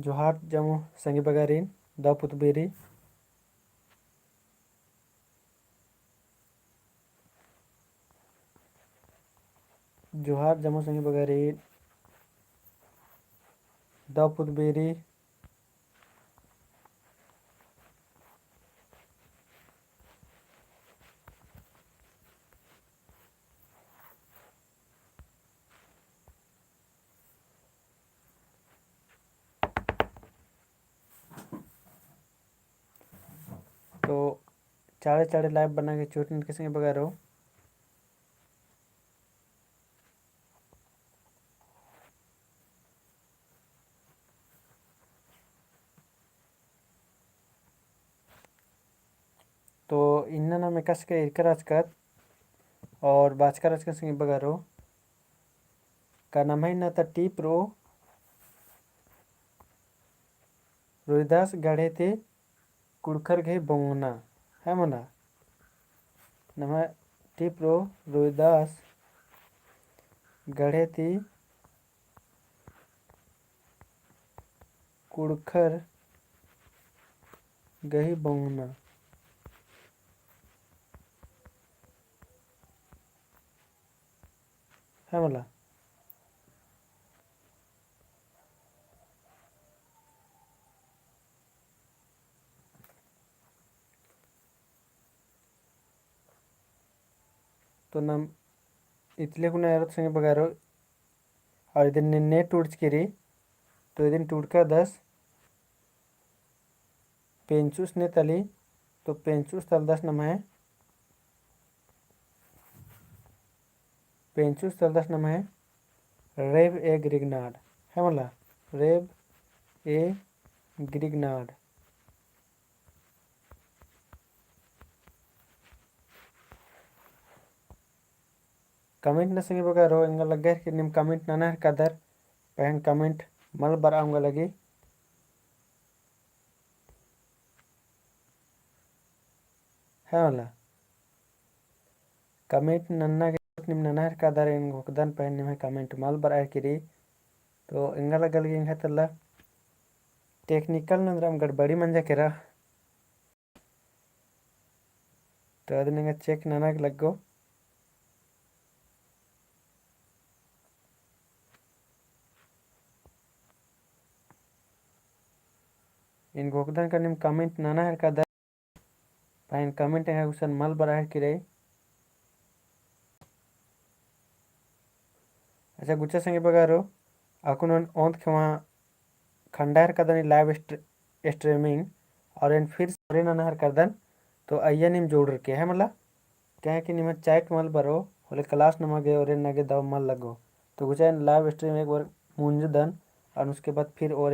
जोहार जमो संगी बगारीन दापुत बेरी जोहार जमो संगी बगारीन दापुत बेरी तो चाड़े चाड़े लाइव बना के चोटन के संगे बगा रहो। तो इन्ना ना मैं कस के इरकर आजकत और बाजकर आजकत संगे बगा रहो का नाम है ना ता टीप रो रोहिदास गाढ़े थे कुड़खर घे बोंगना है मना नम टीप रो रोहिदास गाढ़े थी कुड़खर गही बोंगना है मला तो नम इतले कुना यार संगे बगा रहो और इधर नेट टूट करी तो इधर टूटका 10 पेंचुस ने तली तो पेंचुस तल 10 नम है पेंचुस तल 10 नम है रेव ए ग्रिगनाड है मला रेव ए ग्रिगनाड कमेंट न संगे बगा रो इंगा लगे कि निम कमेंट ना हर कदर पहन कमेंट मल बराऊंगा लगी है वाला कमेंट नन्ना के निम नन्ना हर कदर इन गोकदन पहन निम कमेंट मल बरा किरी तो इंगा लगी इंगा तल्ला टेक्निकल नंद्रम गड़बड़ी मंजा केरा तो अदन इंगा चेक नन्ना लगो इन गोकदन का निम कमेंट नन्ना हर कदर पहन कमेंट इंगा कुसन मल बरा किरे अच्छा गुच्चा संगे बगा रो अकुन ओंत खवा खंडार कदन लाइव स्ट्रीमिंग और इन फिर सरे नहर करदन तो अय्या निम जोड़ रखे है मला क्या है कि निम चैट मल बरो होले क्लास नमा गए और नगे दव मल लगो तो गुचा लाइव स्ट्रीम एक बार मुंजदन और उसके बाद फिर और